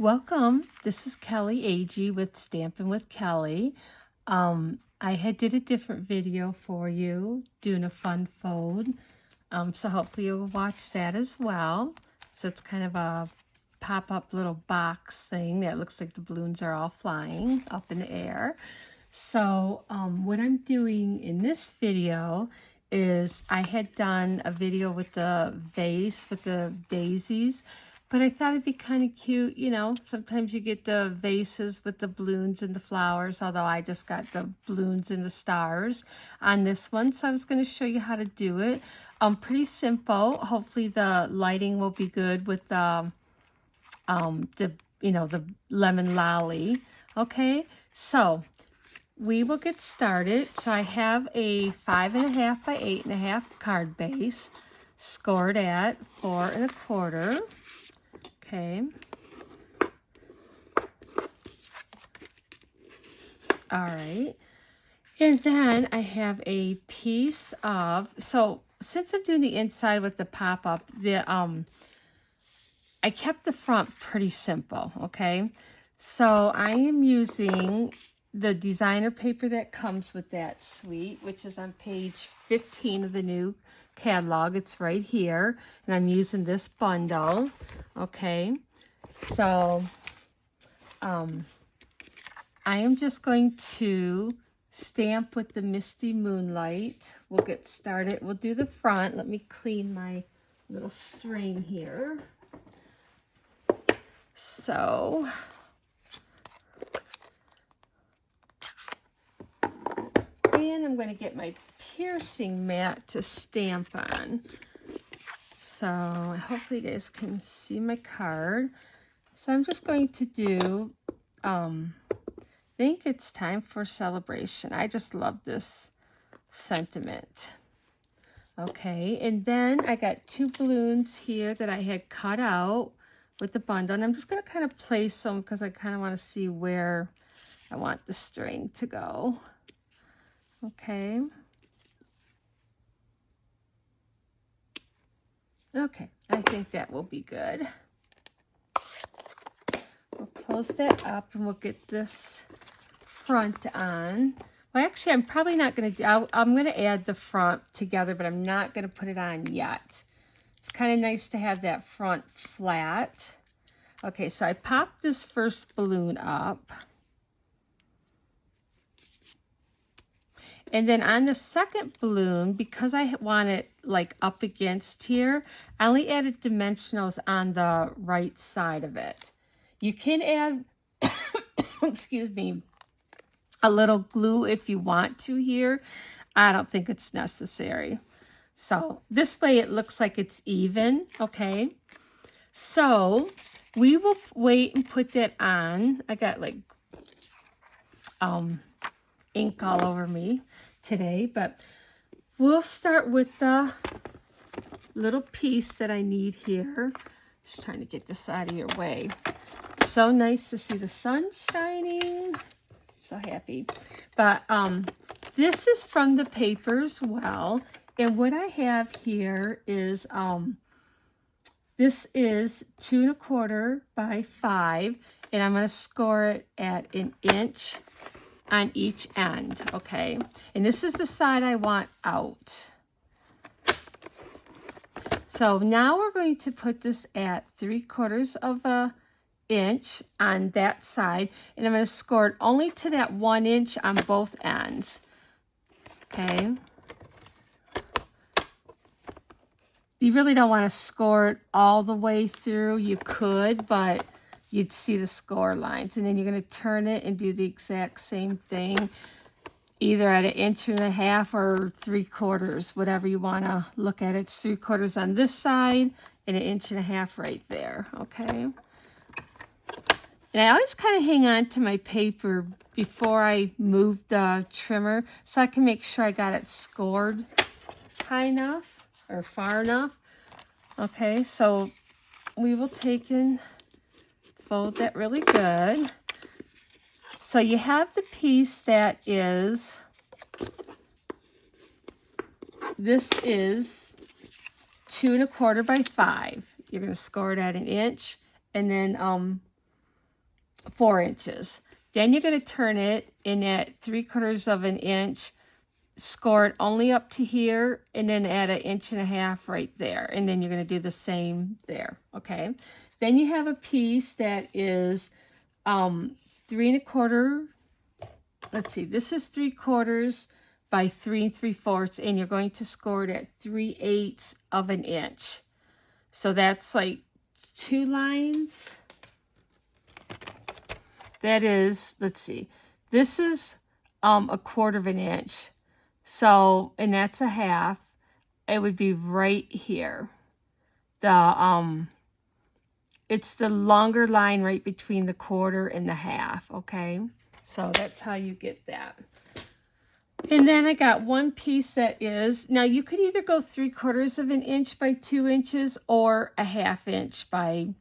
Welcome. This is Kelly Agee with Stampin' with Kelly. I had did a different video for you doing a fun fold. So hopefully you'll watch that as well. So it's kind of a pop-up little box thing that looks like the balloons are all flying up in the air. So what I'm doing in this video is I had done a video with the vase with the daisies, but I thought it'd be kind of cute, you know, sometimes you get the vases with the balloons and the flowers, although I just got the balloons and the stars on this one. So I was going to show you how to do it. Pretty simple. Hopefully the lighting will be good with the lemon lolly. Okay, so we will get started. So I have a 5.5 by 8.5 card base scored at 4 1/4. Okay. All right. And then I have a piece of, so since I'm doing the inside with the pop-up, I kept the front pretty simple, okay? So I am using the designer paper that comes with that suite, which is on page 15 of the new catalog. It's right here, and I'm using this bundle, okay? So I am just going to stamp with the Misty Moonlight. We'll get started. We'll do the front. Let me clean my little string here. So and I'm going to get my piercing mat to stamp on. So hopefully you guys can see my card. So I'm just going to do, I think it's time for celebration. I just love this sentiment. Okay, and then I got 2 balloons here that I had cut out with the bundle. And I'm just going to kind of place them because I kind of want to see where I want the string to go. Okay. Okay, I think that will be good. We'll close that up and we'll get this front on. Well, actually, I'm probably not going to do, I'm going to add the front together, but I'm not going to put it on yet. It's kind of nice to have that front flat. Okay, so I popped this first balloon up. And then on the second balloon, because I want it like up against here, I only added dimensionals on the right side of it. You can add, excuse me, a little glue if you want to here. I don't think it's necessary. So this way it looks like it's even, okay? So we will wait and put that on. I got like ink all over me today, but we'll start with the little piece that I need here. Just trying to get this out of your way. So nice to see the sun shining. So happy. But this is from the paper as well. And what I have here is this is 2 1/4 by 5, and I'm going to score it at 1 inch on each end, okay? And this is the side I want out. So now we're going to put this at 3/4 of an inch on that side, and I'm going to score it only to that 1 inch on both ends, okay? You really don't want to score it all the way through. You could, but you'd see the score lines. And then you're going to turn it and do the exact same thing, either at 1.5 inches or 3/4, whatever you want to look at. It's 3/4 on this side and 1.5 inches right there, okay? And I always kind of hang on to my paper before I move the trimmer so I can make sure I got it scored high enough or far enough. Okay, so we will take and fold that really good. So you have the piece that is, this is 2 1/4 by 5. You're going to score it at 1 inch, and then 4 inches. Then you're going to turn it in at 3/4 of an inch, score it only up to here, and then add 1.5 inches right there. And then you're going to do the same there, okay? Then you have a piece that is 3 1/4. Let's see, this is 3/4 by 3 3/4, and you're going to score it at 3/8 of an inch. So that's like 2 lines. That is, let's see, this is 1/4 of an inch. So, and that's 1/2. It would be right here. It's the longer line right between the 1/4 and the 1/2, okay? So that's how you get that. And then I got one piece that is, now you could either go 3/4 of an inch by 2 inches or 1/2 inch by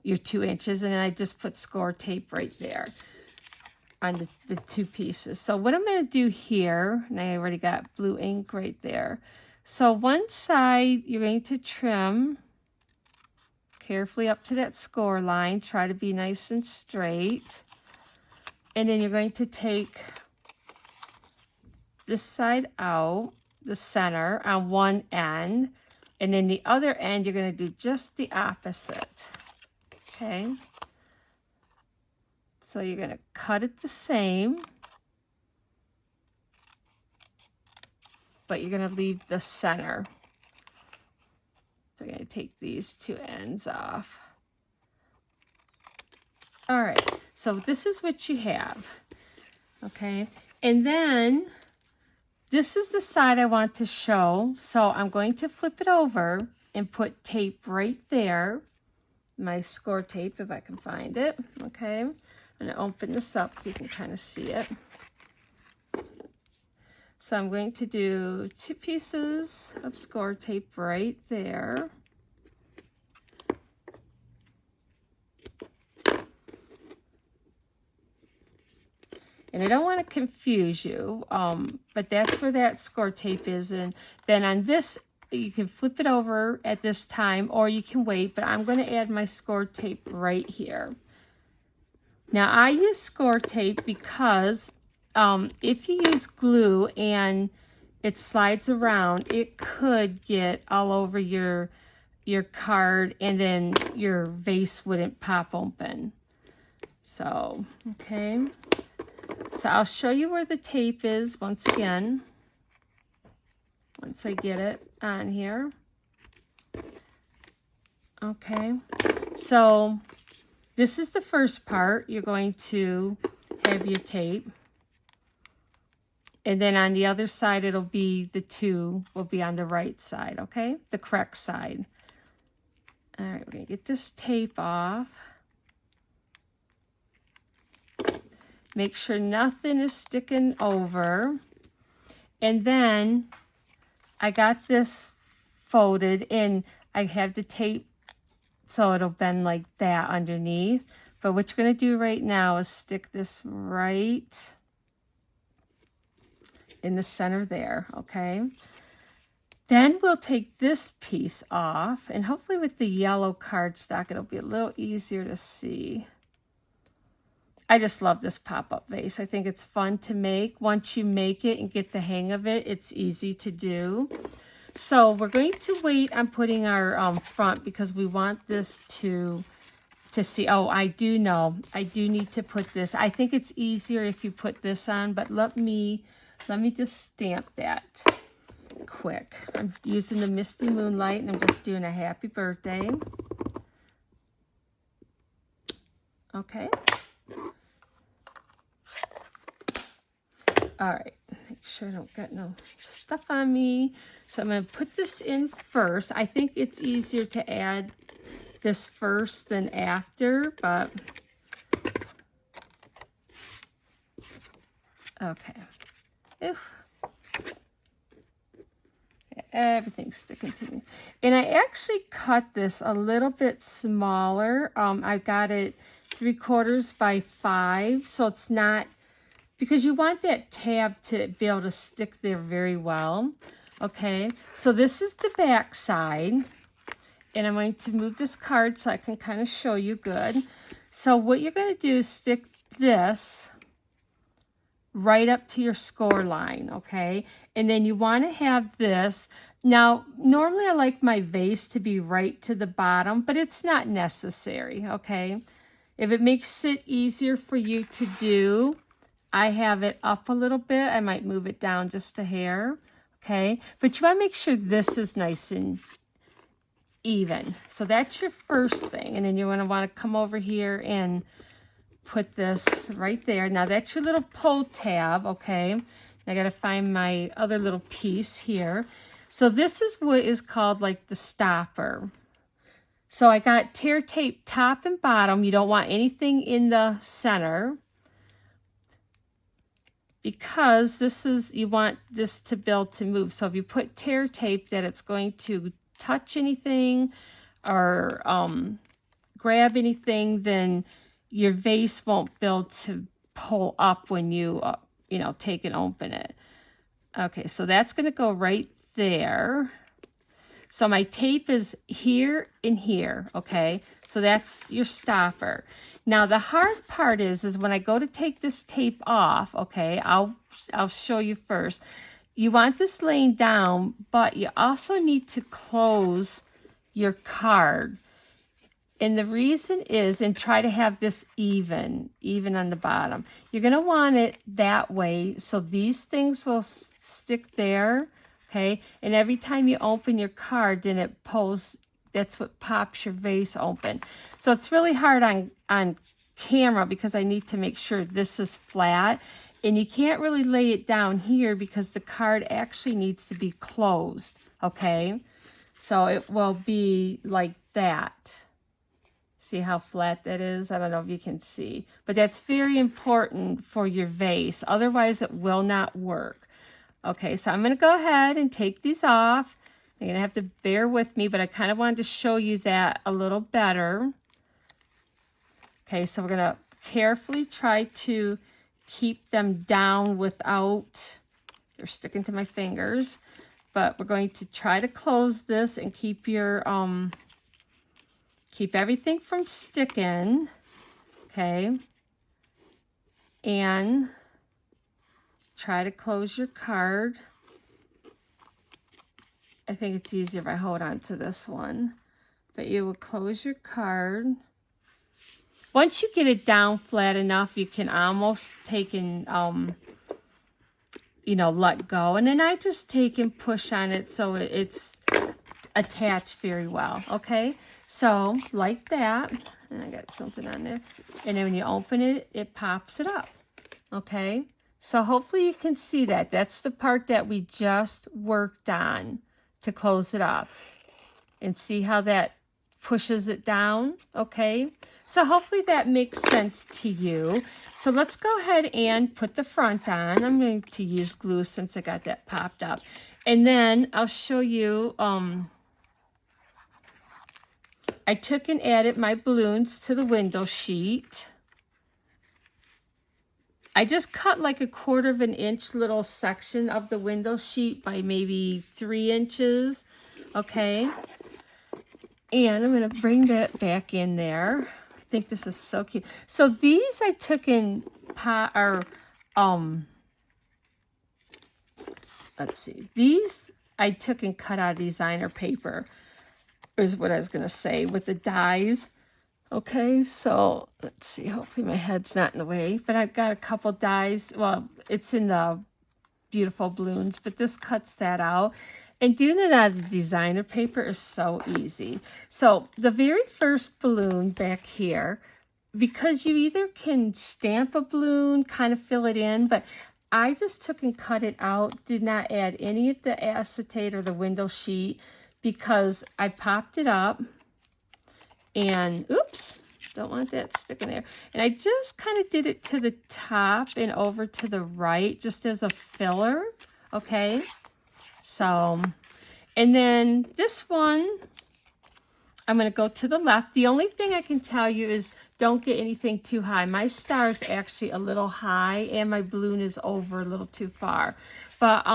your 2 inches. And I just put score tape right there on the 2 pieces. So what I'm going to do here, and I already got blue ink right there. So one side you're going to trim carefully up to that score line. Try to be nice and straight. And then you're going to take this side out, the center, on one end. And then the other end, you're going to do just the opposite. Okay? So you're going to cut it the same. But you're going to leave the center. So I'm going to take these 2 ends off. All right, so this is what you have, okay? And then this is the side I want to show. So I'm going to flip it over and put tape right there. My score tape, if I can find it, okay? I'm going to open this up so you can kind of see it. So I'm going to do 2 pieces of score tape right there. And I don't want to confuse you, but that's where that score tape is. And then on this, you can flip it over at this time, or you can wait, but I'm going to add my score tape right here. Now, I use score tape because if you use glue and it slides around, it could get all over your card, and then your vase wouldn't pop open. So, okay. So I'll show you where the tape is once again, once I get it on here. Okay, so this is the first part. You're going to have your tape. And then on the other side, it'll be the 2 will be on the right side, okay? The correct side. All right, we're going to get this tape off. Make sure nothing is sticking over. And then I got this folded, and I have the tape so it'll bend like that underneath. But what you're going to do right now is stick this right in the center there, okay? Then we'll take this piece off, and hopefully with the yellow cardstock, it'll be a little easier to see. I just love this pop-up vase. I think it's fun to make. Once you make it and get the hang of it, it's easy to do. So we're going to wait on putting our front because we want this to see. Oh, I do know. I do need to put this. I think it's easier if you put this on, but let me just stamp that quick. I'm using the Misty Moonlight, and I'm just doing a happy birthday. Okay. All right, make sure I don't get no stuff on me. So I'm going to put this in first. I think it's easier to add this first than after, but okay. Oof. Everything's sticking to me. And I actually cut this a little bit smaller. I got it 3/4 by 5, so it's not, because you want that tab to be able to stick there very well. Okay, so this is the back side, and I'm going to move this card so I can kind of show you good. So what you're going to do is stick this right up to your score line, okay? And then you want to have this. Now, normally I like my vase to be right to the bottom, but it's not necessary, okay? If it makes it easier for you to do, I have it up a little bit. I might move it down just a hair, okay? But you want to make sure this is nice and even. So that's your first thing. And then you want to come over here and put this right there. Now that's your little pull tab, okay? I got to find my other little piece here. So this is what is called like the stopper. So I got tear tape top and bottom. You don't want anything in the center because this is, you want this to be able to move. So if you put tear tape that it's going to touch anything or grab anything, then your vase won't be able to pull up when you, you know, take and open it. Okay, so that's going to go right there. So my tape is here and here, okay? So that's your stopper. Now the hard part is when I go to take this tape off, okay, I'll show you first. You want this laying down, but you also need to close your card. And the reason is, and try to have this even on the bottom. You're going to want it that way so these things will stick there, okay? And every time you open your card, then it pulls, that's what pops your vase open. So it's really hard on camera because I need to make sure this is flat. And you can't really lay it down here because the card actually needs to be closed, okay? So it will be like that. See how flat that is? I don't know if you can see, but that's very important for your vase. Otherwise, it will not work. Okay, so I'm going to go ahead and take these off. You're going to have to bear with me, but I kind of wanted to show you that a little better. Okay, so we're going to carefully try to keep them down without, they're sticking to my fingers, but we're going to try to close this and keep your, keep everything from sticking, okay? And try to close your card. I think it's easier if I hold on to this one. But you will close your card. Once you get it down flat enough, you can almost take and, you know, let go. And then I just take and push on it so it's attached very well, okay? So, like that. And I got something on there. And then when you open it, it pops it up, okay? So hopefully you can see that. That's the part that we just worked on to close it up. And see how that pushes it down, okay? So hopefully that makes sense to you. So let's go ahead and put the front on. I'm going to use glue since I got that popped up. And then I'll show you, I took and added my balloons to the window sheet. I just cut like a 1/4 of an inch little section of the window sheet by maybe 3 inches, okay? And I'm going to bring that back in there. I think this is so cute. So these I took in let's see. These I took and cut out of designer paper is what I was going to say with the dies. Okay, so let's see. Hopefully my head's not in the way. But I've got a couple dies. Well, it's in the beautiful balloons, but this cuts that out. And doing it out of designer paper is so easy. So the very first balloon back here, because you either can stamp a balloon, kind of fill it in, but I just took and cut it out, did not add any of the acetate or the window sheet because I popped it up and, oops, don't want that sticking there. And I just kind of did it to the top and over to the right just as a filler, okay? So, and then this one, I'm going to go to the left. The only thing I can tell you is don't get anything too high. My star is actually a little high and my balloon is over a little too far. But,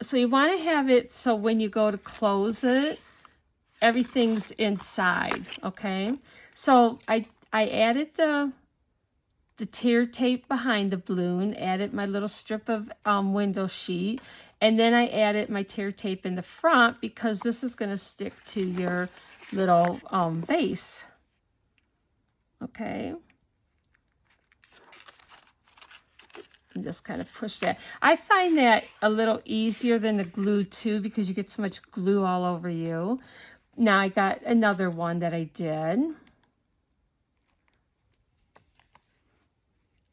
so you want to have it so when you go to close it, everything's inside, okay? So I I added the tear tape behind the balloon, added my little strip of window sheet, and then I added my tear tape in the front because this is going to stick to your little vase. Okay. And just kind of push that. I find that a little easier than the glue too because you get so much glue all over you. Now I got another one that I did.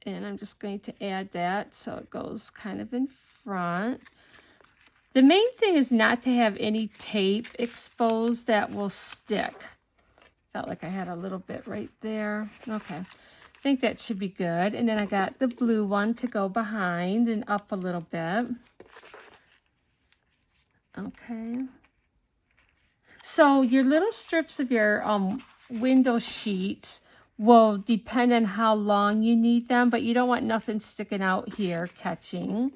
And I'm just going to add that so it goes kind of in front. The main thing is not to have any tape exposed that will stick. Felt like I had a little bit right there. Okay, I think that should be good. And then I got the blue one to go behind and up a little bit. Okay. So your little strips of your window sheets will depend on how long you need them, but you don't want nothing sticking out here catching.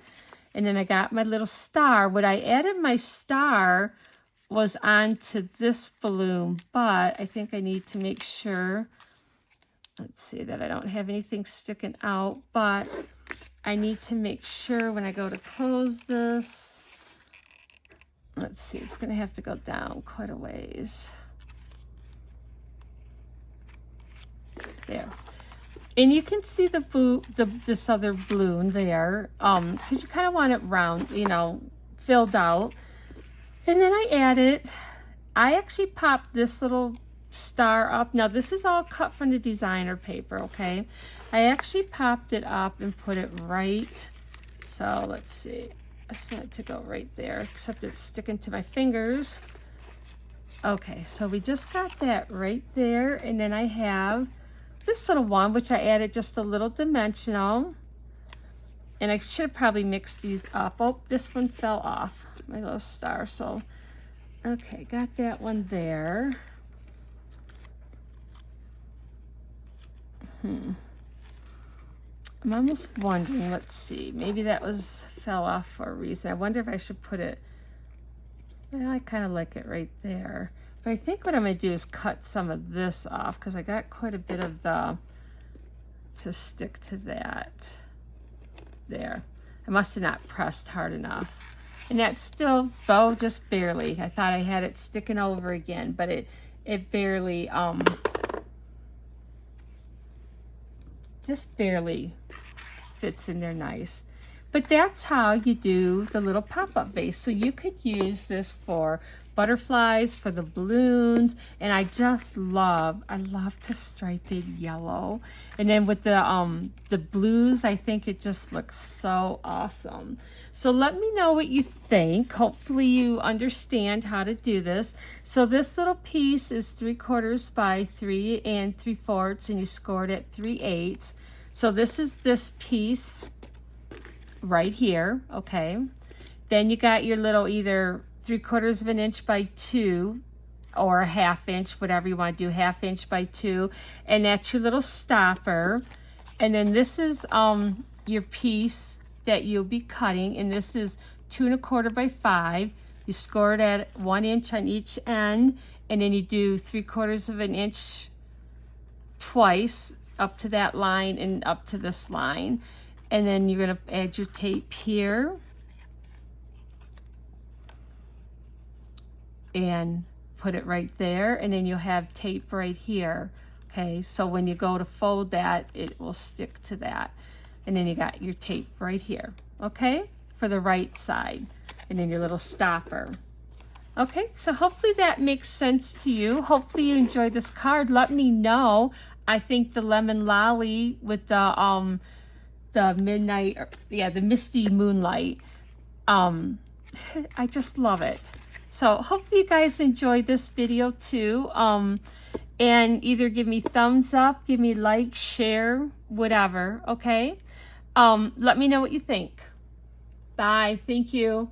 And then I got my little star. What I added my star was onto this balloon, but I think I need to make sure, let's see, that I don't have anything sticking out, but I need to make sure when I go to close this, let's see, it's gonna have to go down quite a ways. There. And you can see this other balloon there, because you kind of want it round, you know, filled out. And then I actually popped this little star up. Now this is all cut from the designer paper, okay? I actually popped it up and put it right. So let's see. I just want it to go right there, except it's sticking to my fingers. Okay, so we just got that right there. And then I have this little one, which I added just a little dimensional. And I should have probably mixed these up. Oh, this one fell off, my little star. So, okay, got that one there. I'm almost wondering, let's see, maybe that fell off for a reason. I wonder if I should put it, well, I kind of like it right there. But I think what I'm going to do is cut some of this off because I got quite a bit of to stick to that. There. I must have not pressed hard enough. And that's still, though, just barely. I thought I had it sticking over again, but it barely, just barely fits in there nice. But that's how you do the little pop-up vase. So you could use this for butterflies, for the balloons, and I love to stripe it yellow. And then with the blues, I think it just looks so awesome. So let me know what you think. Hopefully you understand how to do this. So this little piece is 3/4 by 3 3/4, and you scored at 3/8. So this is this piece right here, okay? Then you got your little either 3/4 of an inch by 2 or a 1/2 inch, whatever you want to do, 1/2 inch by 2, and that's your little stopper. And then this is your piece that you'll be cutting, and this is 2 1/4 by 5. You score it at 1 inch on each end, and then you do 3/4 of an inch twice up to that line and up to this line. And then you're going to add your tape here and put it right there, and then you'll have tape right here. Okay, so when you go to fold that, it will stick to that. And then you got your tape right here, okay, for the right side, and then your little stopper. Okay, so hopefully that makes sense to you. Hopefully you enjoyed this card. Let me know. I think the lemon lolly with the midnight, the misty moonlight, I just love it. So hopefully you guys enjoyed this video too. And either give me thumbs up, give me like, share, whatever, okay? Let me know what you think. Bye, thank you.